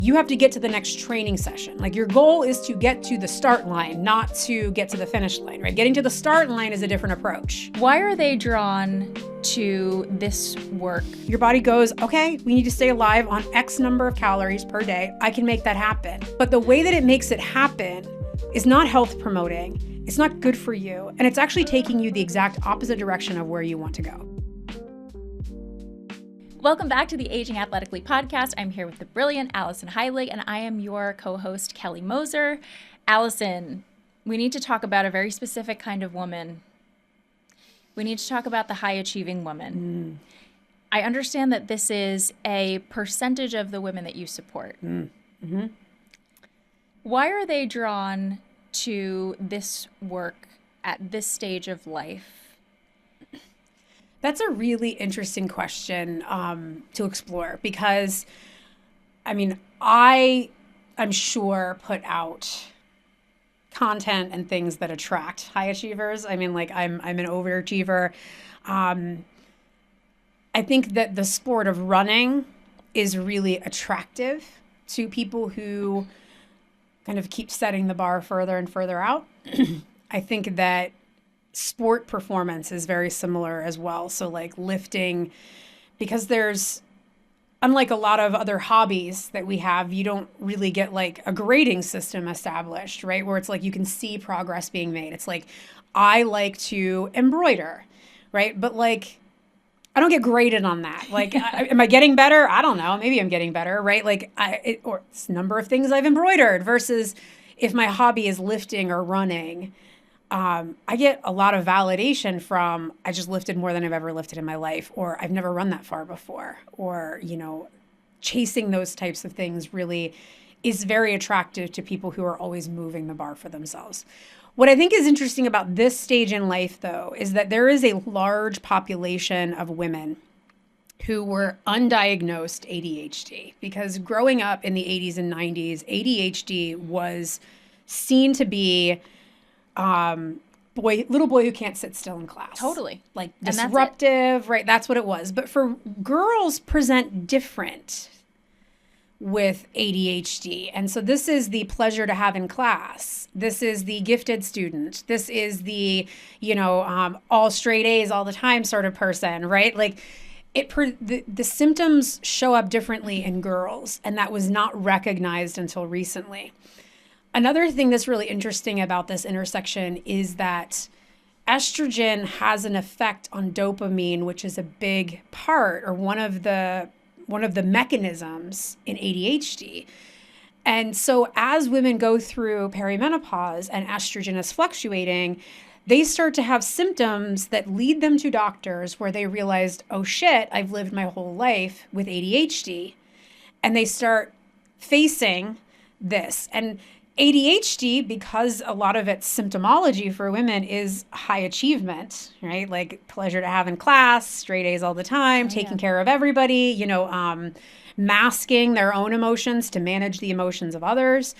You have to get to the next training session. Like your goal is to get to the start line, not to get to the finish line, right? Getting to the start line is a different approach. Why are they drawn to this work? Your body goes, okay, we need to stay alive on X number of calories per day. I can make that happen. But the way that it makes it happen is not health promoting. It's not good for you. And it's actually taking you the exact opposite direction of where you want to go. Welcome back to the Aging Athletically podcast. I'm here with the brilliant Alison Heilig, and I am your co-host, Kelly Moser. Alison, we need to talk about a very specific kind of woman. We need to talk about the high-achieving woman. I understand that this is a percentage of the women that you support. Mm-hmm. Why are they drawn to this work at this stage of life? That's a really interesting question to explore because, I'm sure put out content and things that attract high achievers. I'm an overachiever. I think that the sport of running is really attractive to people who kind of keep setting the bar further and further out. I think that sport performance is very similar as well. So like lifting, because there's, unlike a lot of other hobbies that we have, you don't really get like a grading system established, right? Where it's like you can see progress being made. It's like, I like to embroider, right? But like, I don't get graded on that. Like, am I getting better? I don't know. Maybe I'm getting better, right? Like, or it's a number of things I've embroidered versus if my hobby is lifting or running. I get a lot of validation from, I just lifted more than I've ever lifted in my life, or I've never run that far before, or, chasing those types of things really is very attractive to people who are always moving the bar for themselves. What I think is interesting about this stage in life, though, is that there is a large population of women who were undiagnosed ADHD, because growing up in the 80s and 90s, ADHD was seen to be little boy who can't sit still in class. Totally. Like disruptive, right? That's what it was. But for girls present different with ADHD. And so this is the pleasure to have in class. This is the gifted student. This is the, all straight A's all the time sort of person, right? Like the symptoms show up differently in girls, and that was not recognized until recently. Another thing that's really interesting about this intersection is that estrogen has an effect on dopamine, which is a big part or one of the mechanisms in ADHD. And so as women go through perimenopause and estrogen is fluctuating, they start to have symptoms that lead them to doctors where they realized, oh shit, I've lived my whole life with ADHD. And they start facing this. And ADHD, because a lot of its symptomology for women is high achievement, right? Like pleasure to have in class, straight A's all the time, taking care of everybody, masking their own emotions to manage the emotions of others.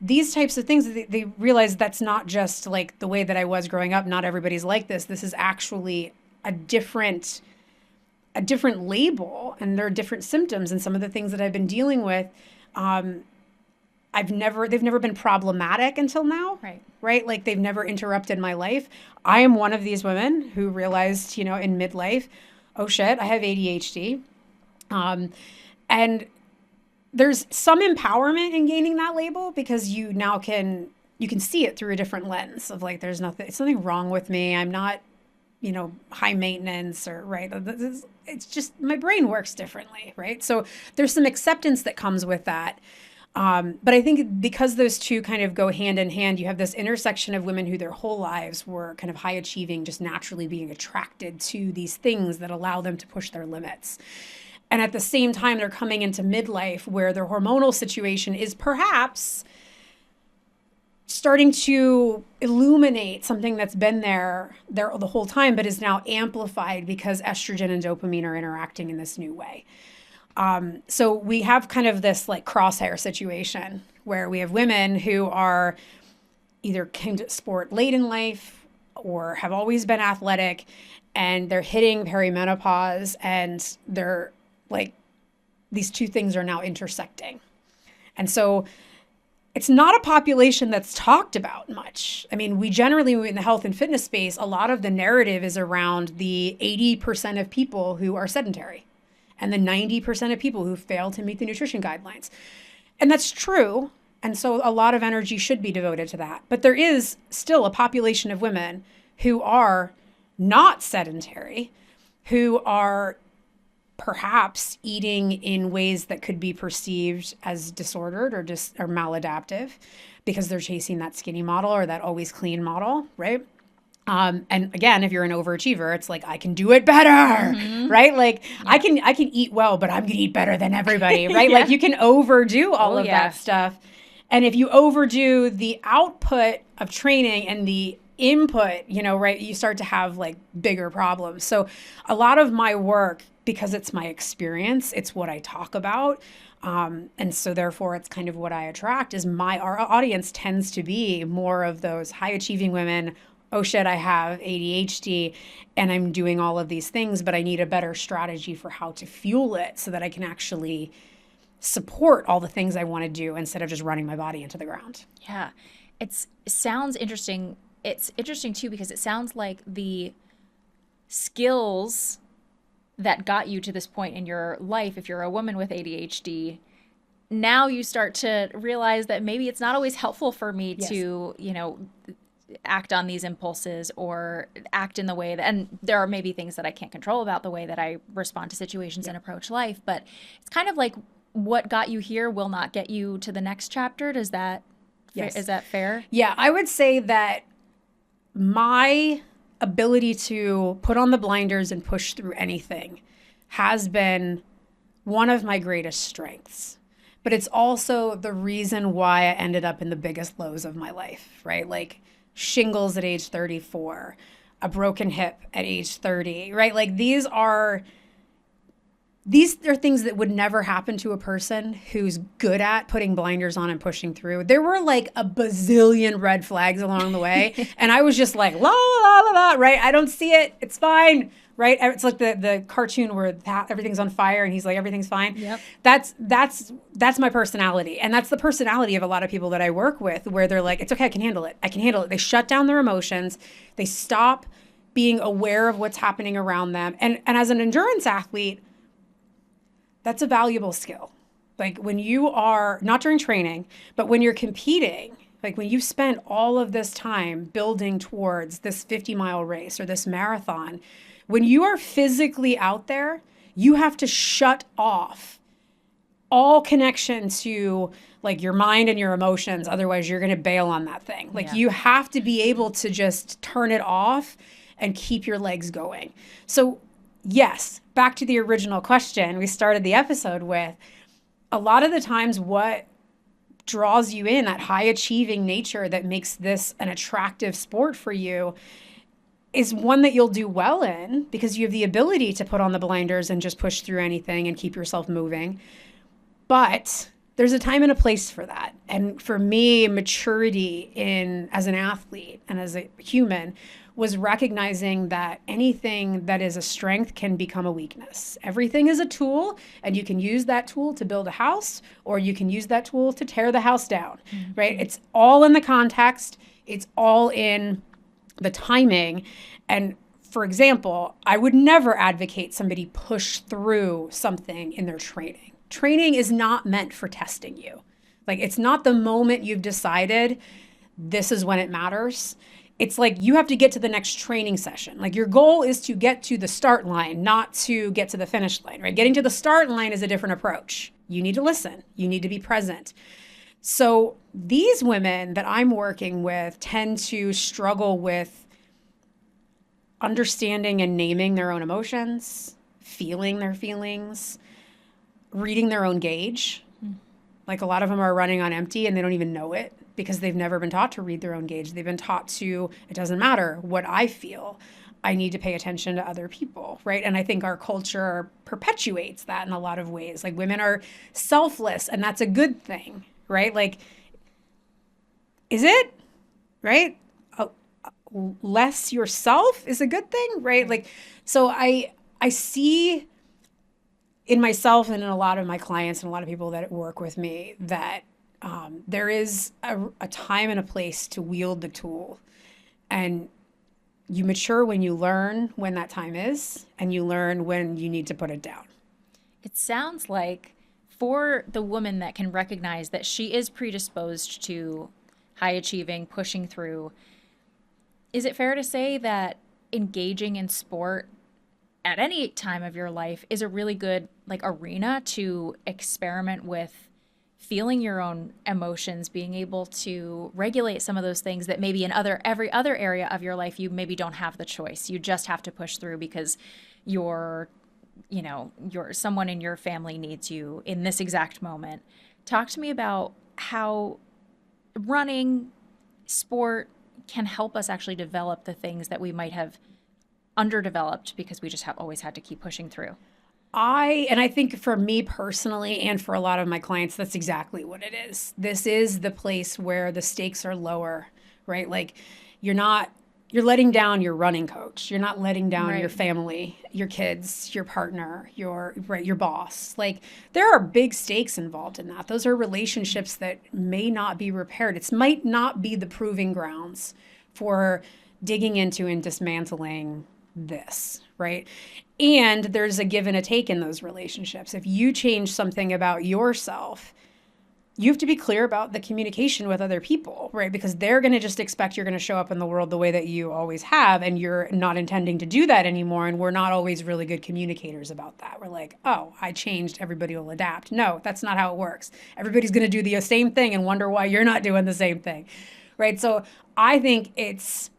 These types of things, they realize that's not just like the way that I was growing up. Not everybody's like this. This is actually a different label, and there are different symptoms. And some of the things that I've been dealing with, they've never been problematic until now, right? Like they've never interrupted my life. I am one of these women who realized, in midlife, oh shit, I have ADHD. And there's some empowerment in gaining that label because you now can see it through a different lens of like, it's nothing wrong with me. I'm not, high maintenance or right. It's just my brain works differently, right? So there's some acceptance that comes with that. But I think because those two kind of go hand in hand, you have this intersection of women who their whole lives were kind of high achieving, just naturally being attracted to these things that allow them to push their limits. And at the same time, they're coming into midlife where their hormonal situation is perhaps starting to illuminate something that's been there the whole time, but is now amplified because estrogen and dopamine are interacting in this new way. So we have kind of this like crosshair situation where we have women who are either came to sport late in life or have always been athletic, and they're hitting perimenopause, and they're like, these two things are now intersecting. And so it's not a population that's talked about much. I mean, we generally, in the health and fitness space, a lot of the narrative is around the 80% of people who are sedentary and the 90% of people who fail to meet the nutrition guidelines. And that's true. And so a lot of energy should be devoted to that. But there is still a population of women who are not sedentary, who are perhaps eating in ways that could be perceived as disordered or maladaptive because they're chasing that skinny model or that always clean model, right? And again, if you're an overachiever, it's like, I can do it better, right? Like I can eat well, but I'm going to eat better than everybody, right? Like you can overdo all of that stuff. And if you overdo the output of training and the input, right, you start to have like bigger problems. So a lot of my work, because it's my experience, it's what I talk about. And so therefore it's kind of what I attract is our audience tends to be more of those high achieving women. Oh shit, I have ADHD and I'm doing all of these things, but I need a better strategy for how to fuel it so that I can actually support all the things I want to do instead of just running my body into the ground. Yeah. It sounds interesting. It's interesting too, because it sounds like the skills that got you to this point in your life, if you're a woman with ADHD, now you start to realize that maybe it's not always helpful for me to, act on these impulses or act in the way that, and there are maybe things that I can't control about the way that I respond to situations and approach life, but it's kind of like what got you here will not get you to the next chapter. Is that fair? Yeah, I would say that my ability to put on the blinders and push through anything has been one of my greatest strengths. But it's also the reason why I ended up in the biggest lows of my life, right? Like shingles at age 34, a broken hip at age 30, right? Like these are things that would never happen to a person who's good at putting blinders on and pushing through. There were like a bazillion red flags along the way. And I was just like, la, la, la, la, right? I don't see it. It's fine, right? It's like the cartoon where everything's on fire and he's like, everything's fine. Yep. That's my personality. And that's the personality of a lot of people that I work with where they're like, it's okay, I can handle it. I can handle it. They shut down their emotions. They stop being aware of what's happening around them. And as an endurance athlete, that's a valuable skill. Like when you are, not during training, but when you're competing, like when you've spent all of this time building towards this 50-mile race or this marathon, when you are physically out there, you have to shut off all connection to like your mind and your emotions. Otherwise, you're going to bail on that thing. Like you have to be able to just turn it off and keep your legs going. So yes, back to the original question we started the episode with, a lot of the times what draws you in, that high achieving nature that makes this an attractive sport for you, is one that you'll do well in because you have the ability to put on the blinders and just push through anything and keep yourself moving. But there's a time and a place for that. And for me, maturity as an athlete and as a human was recognizing that anything that is a strength can become a weakness. Everything is a tool, and you can use that tool to build a house, or you can use that tool to tear the house down, right? It's all in the context. It's all in the timing. And for example, I would never advocate somebody push through something in their training. Training is not meant for testing you. Like, it's not the moment you've decided this is when it matters. It's like you have to get to the next training session. Like your goal is to get to the start line, not to get to the finish line, right? Getting to the start line is a different approach. You need to listen. You need to be present. So these women that I'm working with tend to struggle with understanding and naming their own emotions, feeling their feelings, reading their own gauge. Like a lot of them are running on empty and they don't even know it because they've never been taught to read their own gauge. They've been taught to, it doesn't matter what I feel. I need to pay attention to other people, right? And I think our culture perpetuates that in a lot of ways. Like women are selfless and that's a good thing, right? Like, is it, right? Less yourself is a good thing, right? Like, so I see in myself and in a lot of my clients and a lot of people that work with me that there is a time and a place to wield the tool. And you mature when you learn when that time is, and you learn when you need to put it down. It sounds like for the woman that can recognize that she is predisposed to high achieving, pushing through, is it fair to say that engaging in sport at any time of your life is a really good like arena to experiment with feeling your own emotions, being able to regulate some of those things that maybe in every other area of your life you maybe don't have the choice. You just have to push through because your someone in your family needs you in this exact moment. Talk to me about how running, sport can help us actually develop the things that we might have underdeveloped because we just have always had to keep pushing through. I think for me personally and for a lot of my clients, that's exactly what it is. This is the place where the stakes are lower, right? Like you're letting down your running coach. You're not letting down your family, your kids, your partner, your boss. Like there are big stakes involved in that. Those are relationships that may not be repaired. It might not be the proving grounds for digging into and dismantling this, right? And there's a give and a take in those relationships. If you change something about yourself, you have to be clear about the communication with other people, right? Because they're going to just expect you're going to show up in the world the way that you always have, and you're not intending to do that anymore. And we're not always really good communicators about that. We're like, oh, I changed, everybody will adapt. No, that's not how it works. Everybody's going to do the same thing and wonder why you're not doing the same thing, right? So I think it's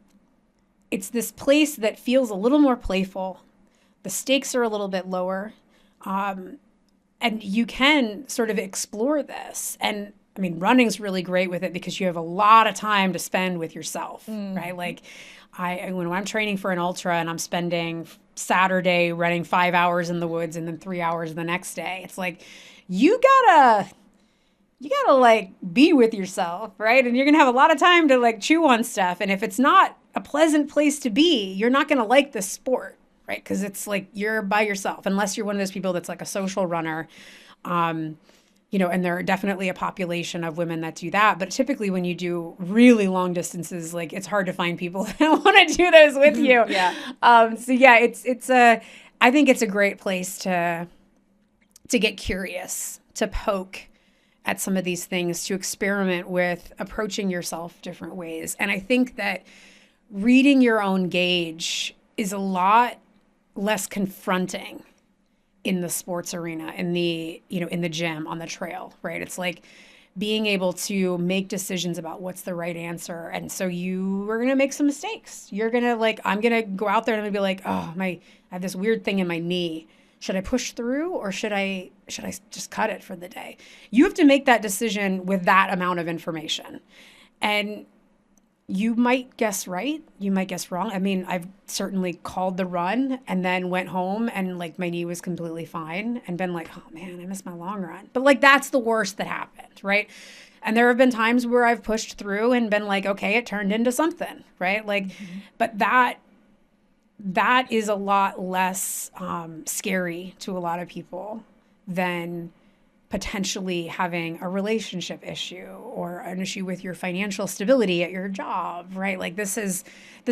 this place that feels a little more playful. The stakes are a little bit lower. And you can sort of explore this. And I mean, running's really great with it because you have a lot of time to spend with yourself, right? Like when I'm training for an ultra and I'm spending Saturday running 5 hours in the woods and then 3 hours the next day, it's like, you gotta like be with yourself, right? And you're gonna have a lot of time to like chew on stuff. And if it's not a pleasant place to be, you're not gonna like the sport, right? Because it's like you're by yourself, unless you're one of those people that's like a social runner. And there are definitely a population of women that do that. But typically when you do really long distances, like it's hard to find people that want to do those with you. Yeah. I think it's a great place to get curious, to poke at some of these things, to experiment with approaching yourself different ways. And I think that reading your own gauge is a lot less confronting in the sports arena, in the gym, on the trail, right? It's like being able to make decisions about what's the right answer. And so you are going to make some mistakes. You're going to I'm going to go out there and I'm going to be like, oh, I have this weird thing in my knee. Should I push through or should I just cut it for the day? You have to make that decision with that amount of information. And you might guess right. You might guess wrong. I mean, I've certainly called the run and then went home and like my knee was completely fine and been like, oh man, I missed my long run. But like, that's the worst that happened, right? And there have been times where I've pushed through and been like, okay, it turned into something, right? Like, but that is a lot less scary to a lot of people than potentially having a relationship issue or an issue with your financial stability at your job, right? Like the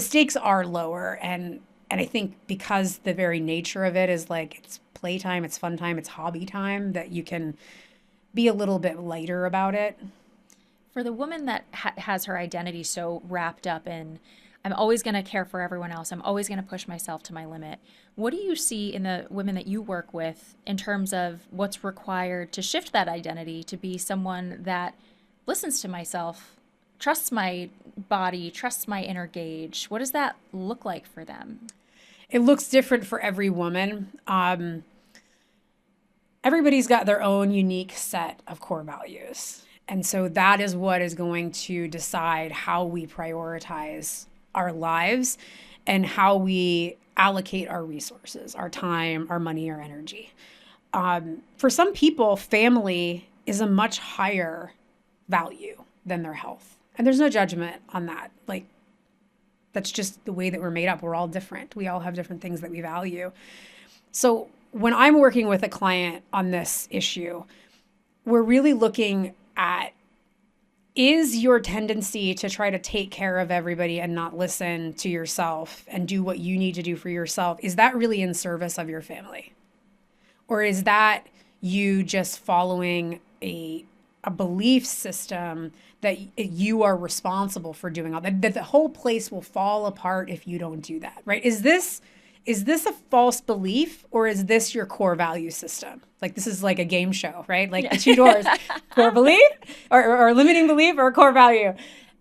stakes are lower. And I think because the very nature of it is like, it's playtime, it's fun time, it's hobby time, that you can be a little bit lighter about it. For the woman that has her identity so wrapped up in, I'm always going to care for everyone else, I'm always going to push myself to my limit. What do you see in the women that you work with in terms of what's required to shift that identity to be someone that listens to myself, trusts my body, trusts my inner gauge? What does that look like for them? It looks different for every woman. Everybody's got their own unique set of core values. And so that is what is going to decide how we prioritize our lives and how we allocate our resources, our time, our money, our energy. For some people, family is a much higher value than their health. And there's no judgment on that. Like, that's just the way that we're made up. We're all different. We all have different things that we value. So when I'm working with a client on this issue, we're really looking at, is your tendency to try to take care of everybody and not listen to yourself and do what you need to do for yourself, is that really in service of your family? Or is that you just following a belief system that you are responsible for doing all that, that the whole place will fall apart if you don't do that, right? Is this a false belief, or is this your core value system? Like, this is like a game show, right? Like the two doors, core belief or limiting belief or core value.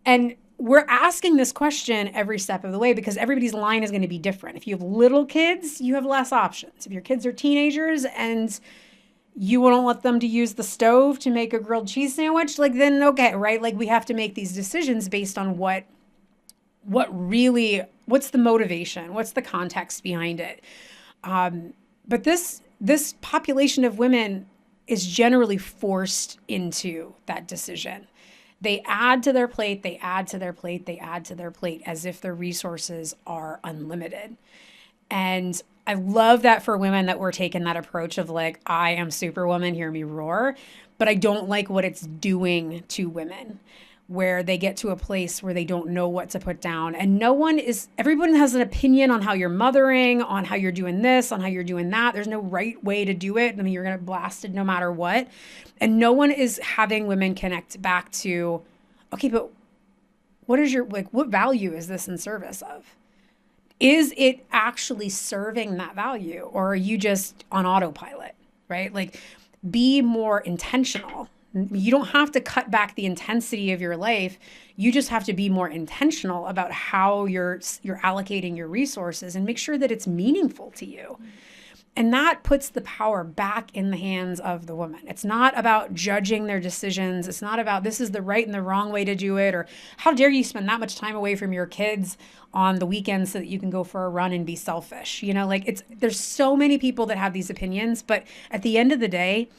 And we're asking this question every step of the way because everybody's line is going to be different. If you have little kids, you have less options. If your kids are teenagers and you won't let them to use the stove to make a grilled cheese sandwich, like, then okay, right? Like, we have to make these decisions based on what's the motivation? What's the context behind it? But this population of women is generally forced into that decision. They add to their plate, they add to their plate, they add to their plate as if their resources are unlimited. And I love that for women that we're taking that approach of like, I am Superwoman, hear me roar. But I don't like what it's doing to women, where they get to a place where they don't know what to put down. And everyone has an opinion on how you're mothering, on how you're doing this, on how you're doing that. There's no right way to do it. I mean, you're going to blast it no matter what. And no one is having women connect back to, okay, but what value is this in service of? Is it actually serving that value, or are you just on autopilot, right? Like, be more intentional. You don't have to cut back the intensity of your life. You just have to be more intentional about how you're allocating your resources and make sure that it's meaningful to you. And that puts the power back in the hands of the woman. It's not about judging their decisions. It's not about this is the right and the wrong way to do it, or how dare you spend that much time away from your kids on the weekends so that you can go for a run and be selfish. There's so many people that have these opinions, but at the end of the day,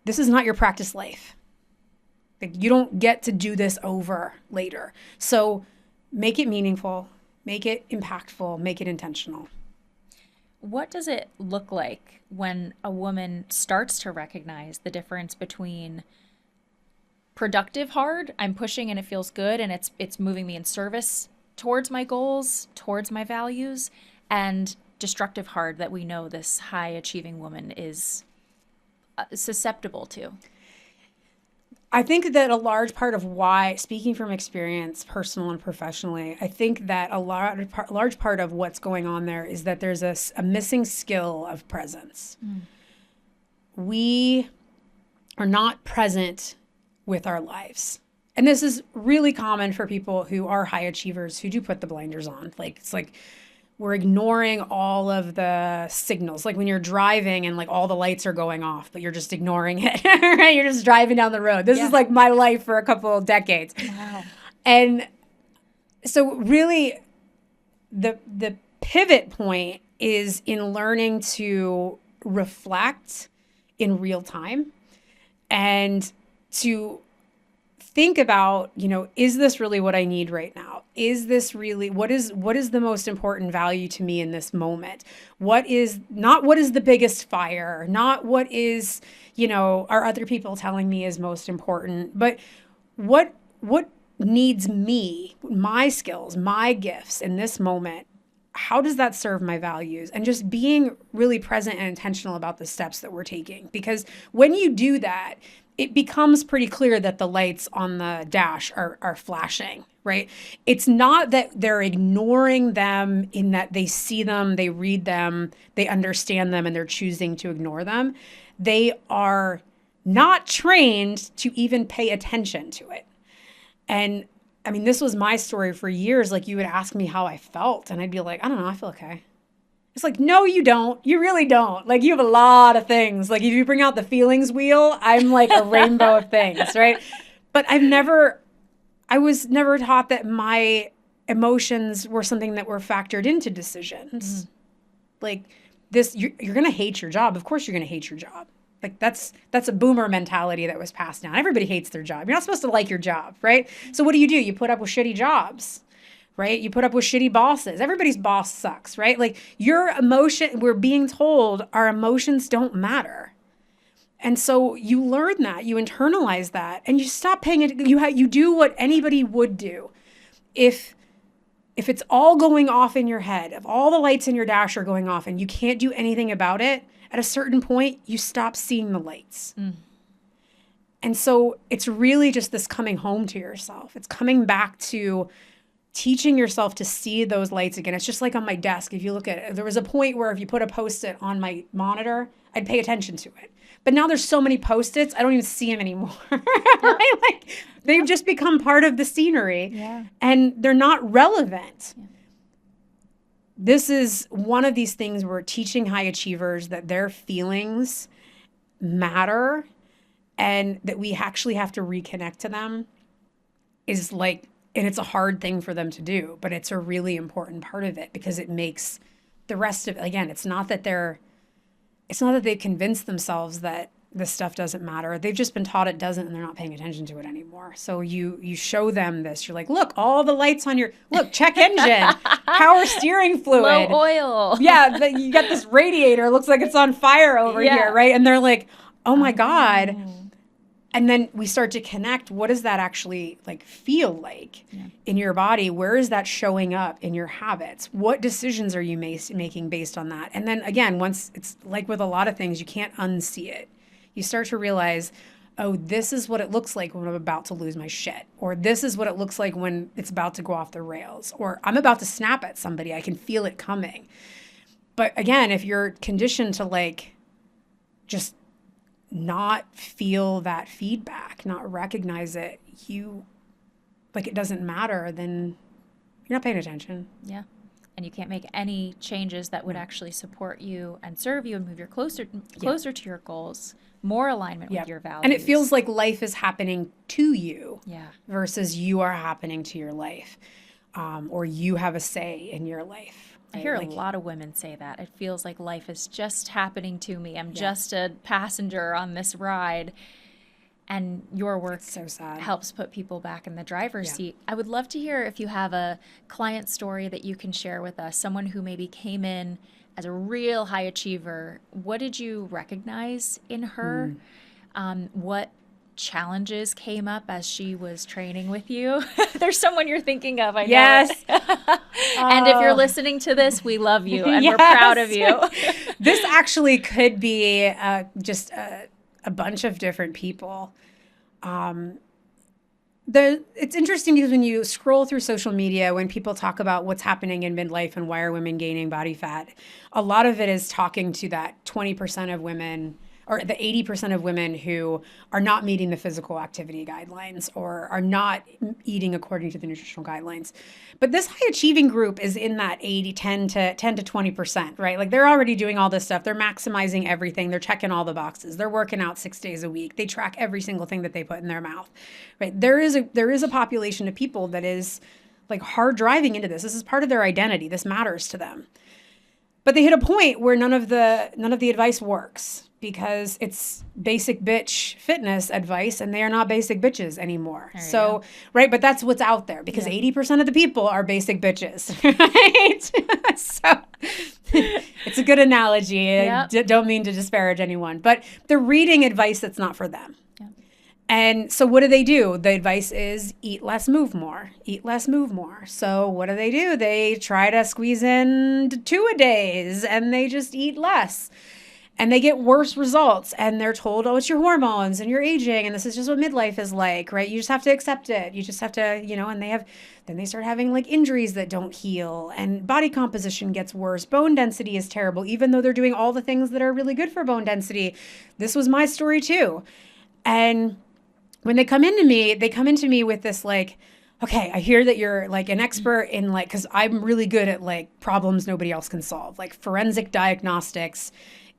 this is not your practice life. Like, you don't get to do this over later. So make it meaningful, make it impactful, make it intentional. What does it look like when a woman starts to recognize the difference between productive hard, I'm pushing and it feels good and it's moving me in service towards my goals, towards my values, and destructive hard that we know this high achieving woman is susceptible to? I think that a large part of why, speaking from experience, personal and professionally, I think that a large part of what's going on there is that there's a missing skill of presence. We are not present with our lives. And this is really common for people who are high achievers who do put the blinders on. Like, it's like we're ignoring all of the signals. Like when you're driving and like all the lights are going off, but you're just ignoring it, right? You're just driving down the road. This is like my life for a couple of decades. Wow. And so really the pivot point is in learning to reflect in real time and to think about, is this really what I need right now? Is this really, what is the most important value to me in this moment? Not what is the biggest fire, not what is, are other people telling me is most important, but what needs me, my skills, my gifts in this moment? How does that serve my values? And just being really present and intentional about the steps that we're taking. Because when you do that, it becomes pretty clear that the lights on the dash are flashing, right? It's not that they're ignoring them in that they see them, they read them, they understand them, and they're choosing to ignore them. They are not trained to even pay attention to it. And I mean, this was my story for years. Like, you would ask me how I felt, and I'd be like, I don't know, I feel okay. It's like, no, you don't. You really don't. Like, you have a lot of things. Like, if you bring out the feelings wheel, I'm like a rainbow of things, right? But I was never taught that my emotions were something that were factored into decisions. Like this, you're going to hate your job. Of course you're going to hate your job. Like that's a boomer mentality that was passed down. Everybody hates their job. You're not supposed to like your job, right? So what do? You put up with shitty jobs. right? You put up with shitty bosses. Everybody's boss sucks, right? Like your emotion, we're being told our emotions don't matter. And so you learn that, you internalize that, and you stop paying it. You do what anybody would do. If it's all going off in your head, if all the lights in your dash are going off and you can't do anything about it, at a certain point, you stop seeing the lights. And so it's really just this coming home to yourself. It's coming back to teaching yourself to see those lights again. It's just like on my desk. If you look at it, there was a point where if you put a Post-it on my monitor, I'd pay attention to it. But now there's so many Post-its, I don't even see them anymore. Right? Like they've just become part of the scenery and they're not relevant. This is one of these things where teaching high achievers that their feelings matter and that we actually have to reconnect to them is like, and it's a hard thing for them to do, but it's a really important part of it because it makes the rest of it, again, it's not that they've convinced themselves that this stuff doesn't matter. They've just been taught it doesn't and they're not paying attention to it anymore. So you show them this. You're like, look, all the lights on check engine, power steering fluid. Low oil. Yeah, you got this radiator. It looks like it's on fire over here, right? And they're like, oh my God. And then we start to connect. What does that actually like feel like in your body? Where is that showing up in your habits? What decisions are you making based on that? And then again, once it's like with a lot of things, you can't unsee it. You start to realize, oh, this is what it looks like when I'm about to lose my shit. Or this is what it looks like when it's about to go off the rails. Or I'm about to snap at somebody. I can feel it coming. But again, if you're conditioned to like just not feel that feedback, not recognize it, it doesn't matter, then you're not paying attention. Yeah. And you can't make any changes that would actually support you and serve you and move you closer to your goals, more alignment with your values. And it feels like life is happening to you versus you are happening to your life, or you have a say in your life. I hear a lot of women say that. It feels like life is just happening to me. I'm just a passenger on this ride. And your work helps put people back in the driver's seat. I would love to hear if you have a client story that you can share with us, someone who maybe came in as a real high achiever. What did you recognize in her? What challenges came up as she was training with you? There's someone you're thinking of, I know. Yes. And if you're listening to this, we love you and we're proud of you. This actually could be just a bunch of different people. It's interesting because when you scroll through social media, when people talk about what's happening in midlife and why are women gaining body fat, a lot of it is talking to that 20% of women or the 80% of women who are not meeting the physical activity guidelines or are not eating according to the nutritional guidelines. But this high achieving group is in that 10 to 20%, right? Like they're already doing all this stuff. They're maximizing everything. They're checking all the boxes. They're working out 6 days a week. They track every single thing that they put in their mouth, right? There is a population of people that is like hard driving into this. This is part of their identity. This matters to them. But they hit a point where none of the advice works because it's basic bitch fitness advice and they are not basic bitches anymore. So, right, but that's what's out there because 80% of the people are basic bitches, right? So it's a good analogy. I don't mean to disparage anyone, but they're reading advice that's not for them. And so what do? The advice is eat less, move more. Eat less, move more. So what do? They try to squeeze in 2-a-days and they just eat less. And they get worse results. And they're told, oh, it's your hormones and you're aging. And this is just what midlife is like, right? You just have to accept it. You just have to, and then they start having like injuries that don't heal. And body composition gets worse. Bone density is terrible, even though they're doing all the things that are really good for bone density. This was my story too. And when they come into me with this like, okay, I hear that you're like an expert in like, because I'm really good at like problems nobody else can solve. Like forensic diagnostics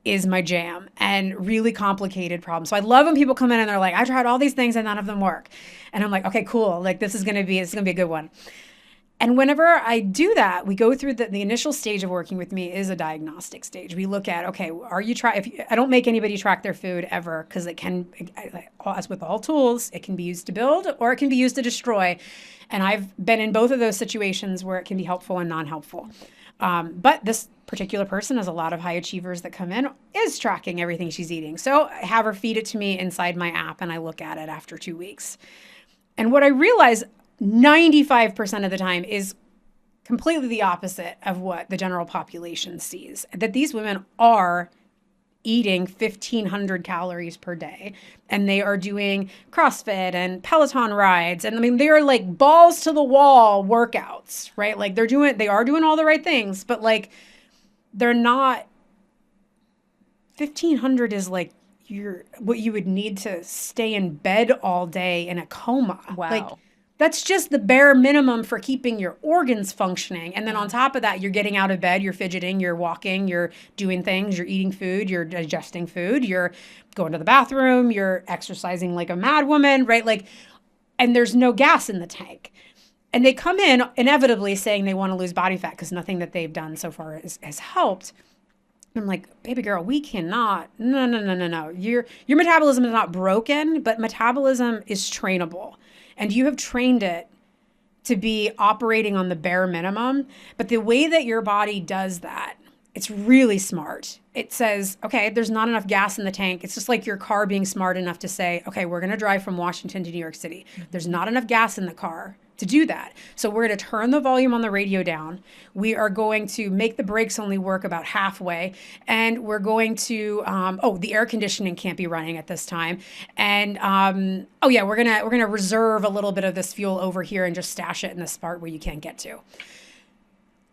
is my jam and really complicated problems. So I love when people come in and they're like, I tried all these things and none of them work. And I'm like, okay, cool. Like this is gonna be a good one. And whenever I do that, we go through the initial stage of working with me is a diagnostic stage. We look at, okay, are you I don't make anybody track their food ever, because it can, as with all tools, it can be used to build or it can be used to destroy. And I've been in both of those situations where it can be helpful and non-helpful. But this particular person has a lot of high achievers that come in, is tracking everything she's eating. So I have her feed it to me inside my app and I look at it after 2 weeks. And what I realize 95% of the time is completely the opposite of what the general population sees, that these women are eating 1,500 calories per day, and they are doing CrossFit and Peloton rides. And I mean, they are like balls to the wall workouts, right? Like they are doing all the right things, but like they're not, 1,500 is like what you would need to stay in bed all day in a coma. Wow. Like, that's just the bare minimum for keeping your organs functioning. And then on top of that, you're getting out of bed, you're fidgeting, you're walking, you're doing things, you're eating food, you're digesting food, you're going to the bathroom, you're exercising like a mad woman, right? Like, and there's no gas in the tank. And they come in inevitably saying they want to lose body fat because nothing that they've done so far has helped. I'm like, baby girl, we cannot. No. Your metabolism is not broken, but metabolism is trainable. And you have trained it to be operating on the bare minimum. But the way that your body does that, it's really smart. It says, okay, there's not enough gas in the tank. It's just like your car being smart enough to say, okay, we're going to drive from Washington to New York City. There's not enough gas in the car to do that. So we're going to turn the volume on the radio down. We are going to make the brakes only work about halfway. And we're going to, the air conditioning can't be running at this time. And, we're going to reserve a little bit of this fuel over here and just stash it in this part where you can't get to.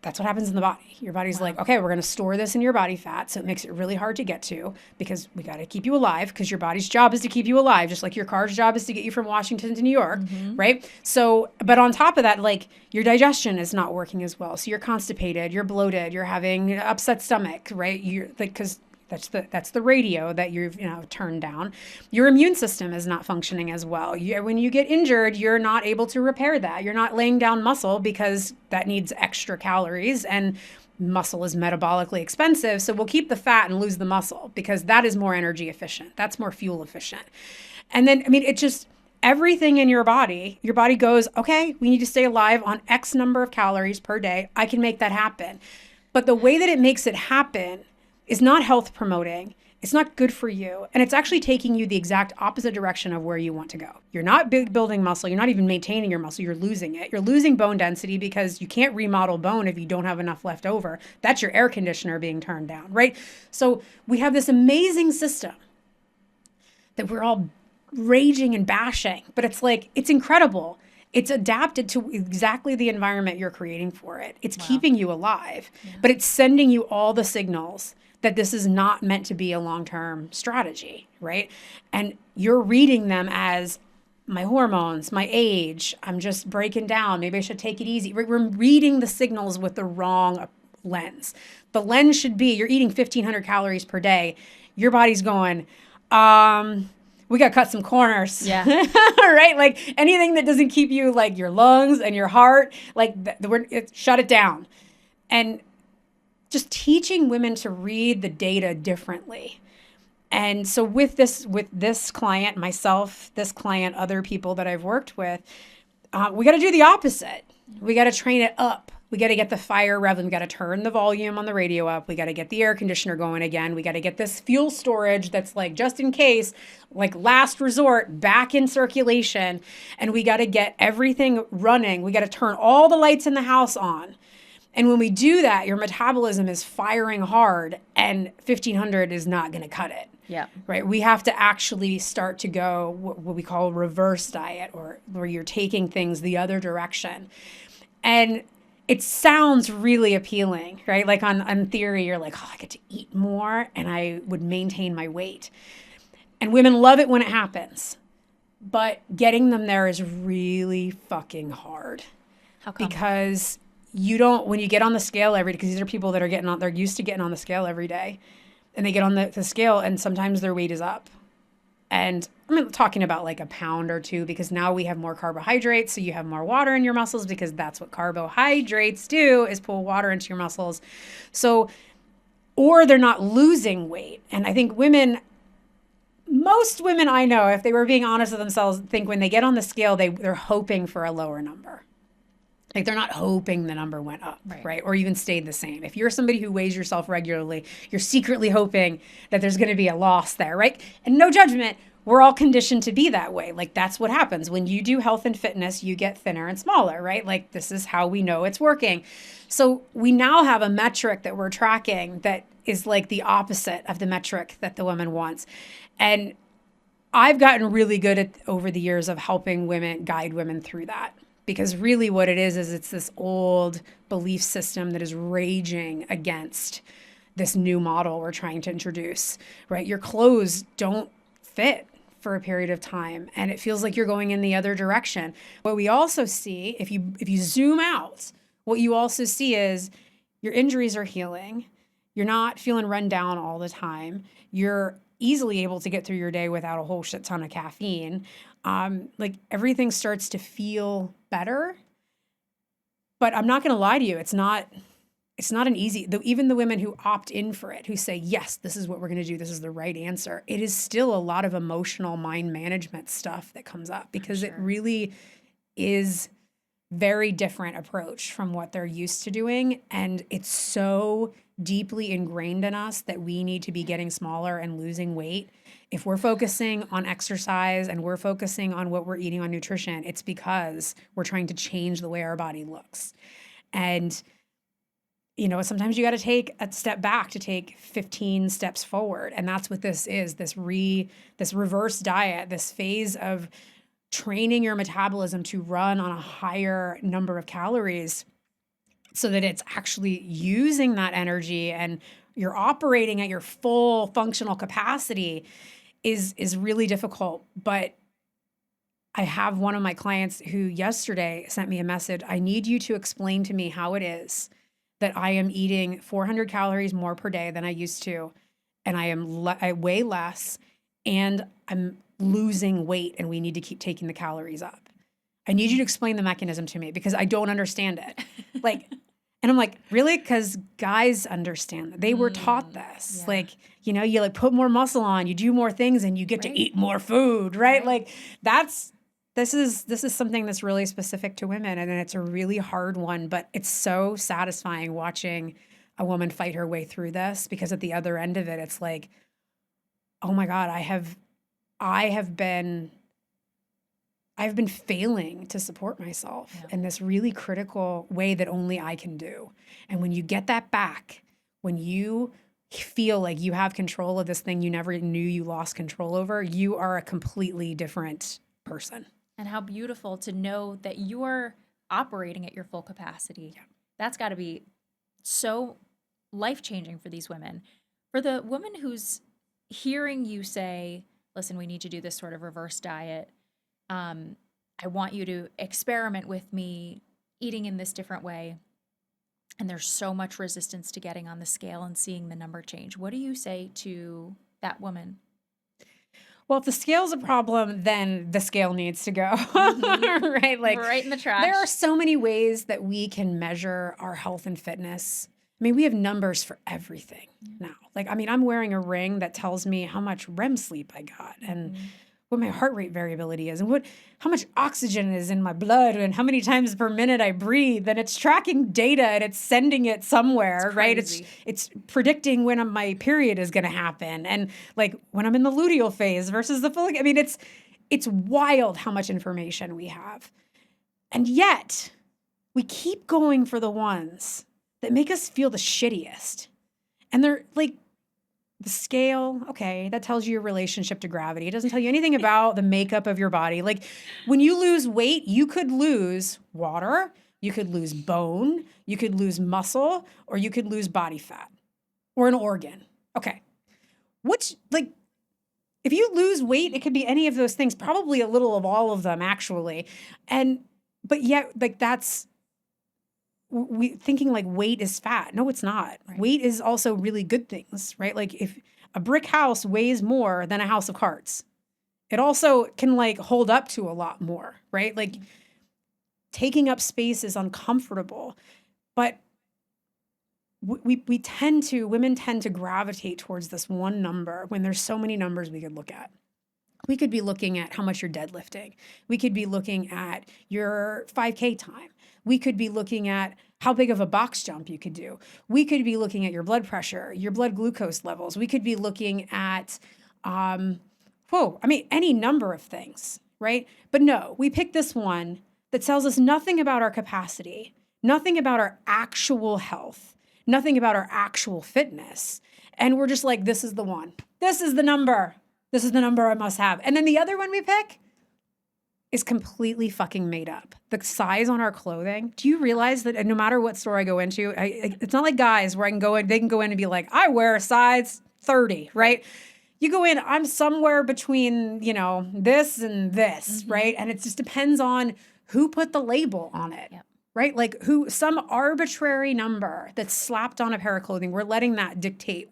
That's what happens in the body. Your body's like, okay, we're going to store this in your body fat. So it makes it really hard to get to because we got to keep you alive, because your body's job is to keep you alive, just like your car's job is to get you from Washington to New York, right? So, but on top of that, like your digestion is not working as well. So you're constipated, you're bloated, you're having upset stomach, right? You're like, because that's the radio that you've turned down. Your immune system is not functioning as well. When you get injured, you're not able to repair that. You're not laying down muscle because that needs extra calories, and muscle is metabolically expensive. So we'll keep the fat and lose the muscle because that is more energy efficient. That's more fuel efficient. And then, it just, everything in your body goes, okay, we need to stay alive on X number of calories per day. I can make that happen. But the way that it makes it happen is not health promoting. It's not good for you. And it's actually taking you the exact opposite direction of where you want to go. You're not building muscle. You're not even maintaining your muscle. You're losing it. You're losing bone density because you can't remodel bone if you don't have enough left over. That's your air conditioner being turned down, right? So we have this amazing system that we're all raging and bashing, but it's like, it's incredible. It's adapted to exactly the environment you're creating for it. It's keeping you alive, but it's sending you all the signals that this is not meant to be a long-term strategy, right? And you're reading them as my hormones, my age, I'm just breaking down. Maybe I should take it easy. We're reading the signals with the wrong lens. The lens should be, you're eating 1,500 calories per day. Your body's going, we got to cut some corners. Yeah. Right? Like anything that doesn't keep you, like your lungs and your heart, like shut it down. And just teaching women to read the data differently. And so with this client, myself, this client, other people that I've worked with, we got to do the opposite. We got to train it up. We got to get the fire rev. We got to turn the volume on the radio up. We got to get the air conditioner going again. We got to get this fuel storage that's like just in case, like last resort, back in circulation. And we got to get everything running. We got to turn all the lights in the house on. And when we do that, your metabolism is firing hard, and 1,500 is not going to cut it. Yeah. Right. We have to actually start to go what we call reverse diet, or where you're taking things the other direction. And it sounds really appealing, right? Like on theory, you're like, oh, I get to eat more and I would maintain my weight. And women love it when it happens. But getting them there is really fucking hard. How come? Because when you get on the scale every day, because these are people that are they're used to getting on the scale every day, and they get on the scale and sometimes their weight is up. And I'm talking about like a pound or two, because now we have more carbohydrates. So you have more water in your muscles, because that's what carbohydrates do, is pull water into your muscles. So, or they're not losing weight. And I think most women I know, if they were being honest with themselves, think when they get on the scale, they're hoping for a lower number. Like they're not hoping the number went up, right? Or even stayed the same. If you're somebody who weighs yourself regularly, you're secretly hoping that there's going to be a loss there, right? And no judgment, we're all conditioned to be that way. Like that's what happens. When you do health and fitness, you get thinner and smaller, right? Like this is how we know it's working. So we now have a metric that we're tracking that is like the opposite of the metric that the woman wants. And I've gotten really good at over the years of helping women, guide women through that. Because really what it is it's this old belief system that is raging against this new model we're trying to introduce, right? Your clothes don't fit for a period of time, and it feels like you're going in the other direction. What we also see, if you zoom out, what you also see is your injuries are healing. You're not feeling run down all the time. You're easily able to get through your day without a whole shit ton of caffeine. Like everything starts to feel better. But I'm not going to lie to you, it's not an easy, even the women who opt in for it, who say, yes, this is what we're going to do, this is the right answer, it is still a lot of emotional mind management stuff that comes up, because it really is very different approach from what they're used to doing. And it's so deeply ingrained in us that we need to be getting smaller and losing weight. If we're focusing on exercise and we're focusing on what we're eating on nutrition, it's because we're trying to change the way our body looks. And, you know, sometimes you got to take a step back to take 15 steps forward. And that's what this is, this reverse diet, this phase of training your metabolism to run on a higher number of calories so that it's actually using that energy and you're operating at your full functional capacity is really difficult. But I have one of my clients who yesterday sent me a message. I need you to explain to me how it is that I am eating 400 calories more per day than I used to, and I weigh less, and I'm losing weight, and we need to keep taking the calories up. I need you to explain the mechanism to me, because I don't understand it. And I'm like, really? Because guys understand that. They were taught this. Yeah. Like, you know, you like put more muscle on, you do more things, and you get to eat more food, right? Like this is something that's really specific to women, and it's a really hard one, but it's so satisfying watching a woman fight her way through this, because at the other end of it, it's like, oh my God, I've been failing to support myself in this really critical way that only I can do. And when you get that back, when you feel like you have control of this thing you never knew you lost control over, you are a completely different person. And how beautiful to know that you're operating at your full capacity. Yeah. That's got to be so life-changing for these women. For the woman who's hearing you say, listen, we need to do this sort of reverse diet. I want you to experiment with me eating in this different way. And there's so much resistance to getting on the scale and seeing the number change. What do you say to that woman? Well, if the scale's a problem, then the scale needs to go, right? Like right in the trash. There are so many ways that we can measure our health and fitness. I mean, we have numbers for everything now. Like, I mean, I'm wearing a ring that tells me how much REM sleep I got and what my heart rate variability is and how much oxygen is in my blood and how many times per minute I breathe. And it's tracking data and it's sending it somewhere, right? It's predicting when my period is going to happen and like when I'm in the luteal phase versus the follic. I mean, it's wild how much information we have. And yet we keep going for the ones that make us feel the shittiest. And they're like, the scale, okay, that tells you your relationship to gravity. It doesn't tell you anything about the makeup of your body. Like when you lose weight, you could lose water, you could lose bone, you could lose muscle, or you could lose body fat or an organ. Okay. If you lose weight, it could be any of those things, probably a little of all of them actually. But yet like that's, we thinking like weight is fat. No, it's not. Right. Weight is also really good things, right? Like if a brick house weighs more than a house of cards, It also can like hold up to a lot more, right? Like taking up space is uncomfortable, but women tend to gravitate towards this one number when there's so many numbers we could look at. We could be looking at how much you're deadlifting. We could be looking at your 5K time. We could be looking at how big of a box jump you could do. We could be looking at your blood pressure, your blood glucose levels. We could be looking at, any number of things, right? But no, we picked this one that tells us nothing about our capacity, nothing about our actual health, nothing about our actual fitness. And we're just like, this is the one. This is the number. This is the number I must have. And then the other one we pick is completely fucking made up. The size on our clothing. Do you realize that no matter what store I go into, it's not like guys where they can go in and be like, I wear a size 30, right? You go in, I'm somewhere between, this and this, right? And it just depends on who put the label on it. Yep. Right? Like some arbitrary number that's slapped on a pair of clothing, we're letting that dictate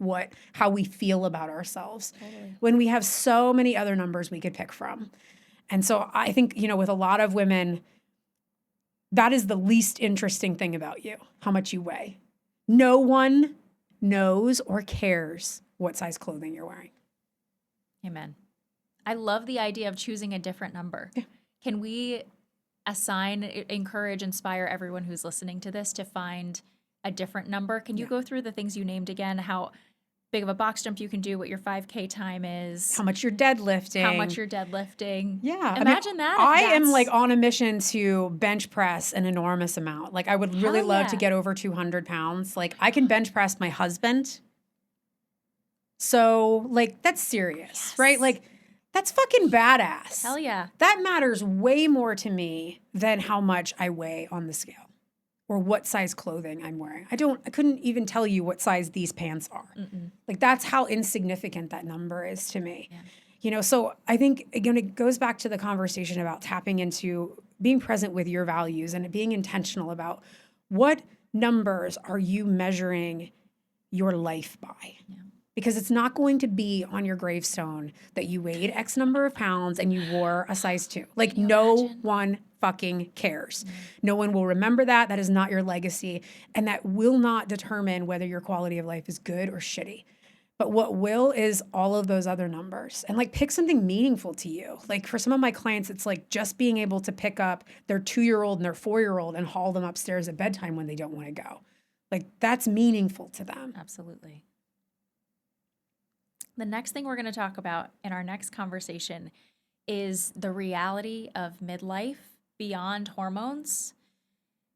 how we feel about ourselves. Totally. When we have so many other numbers we could pick from. And so I think, with a lot of women, that is the least interesting thing about you, how much you weigh. No one knows or cares what size clothing you're wearing. Amen. I love the idea of choosing a different number. Yeah. Can we encourage, inspire everyone who's listening to this to find a different number? Can you go through the things you named again? How big of a box jump you can do, what your 5K time is, how much you're deadlifting. Yeah. Imagine that. I am like on a mission to bench press an enormous amount. Like I would really love to get over 200 pounds. Like I can bench press my husband. So like that's serious, right? Like that's fucking badass. Hell yeah. That matters way more to me than how much I weigh on the scale or what size clothing I'm wearing. I couldn't even tell you what size these pants are. Mm-mm. Like that's how insignificant that number is to me. Yeah. So I think, again, it goes back to the conversation about tapping into being present with your values and being intentional about what numbers are you measuring your life by. Yeah. Because it's not going to be on your gravestone that you weighed X number of pounds and you wore a size 2. Like no one fucking cares. Mm-hmm. No one will remember that. That is not your legacy. And that will not determine whether your quality of life is good or shitty. But what will is all of those other numbers. And like pick something meaningful to you. Like for some of my clients, it's like just being able to pick up their 2-year-old and their 4-year-old and haul them upstairs at bedtime when they don't want to go. Like that's meaningful to them. Absolutely. The next thing we're going to talk about in our next conversation is the reality of midlife beyond hormones,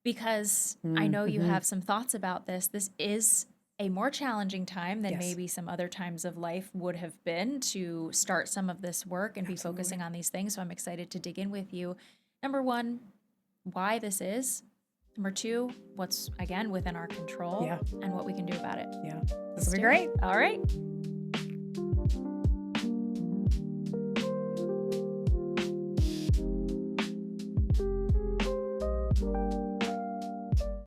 because I know you have some thoughts about this. This is a more challenging time than maybe some other times of life would have been to start some of this work and be focusing on these things. So I'm excited to dig in with you. Number 1, why this is. Number 2, what's, again, within our control and what we can do about it. Yeah, this will be great. All right.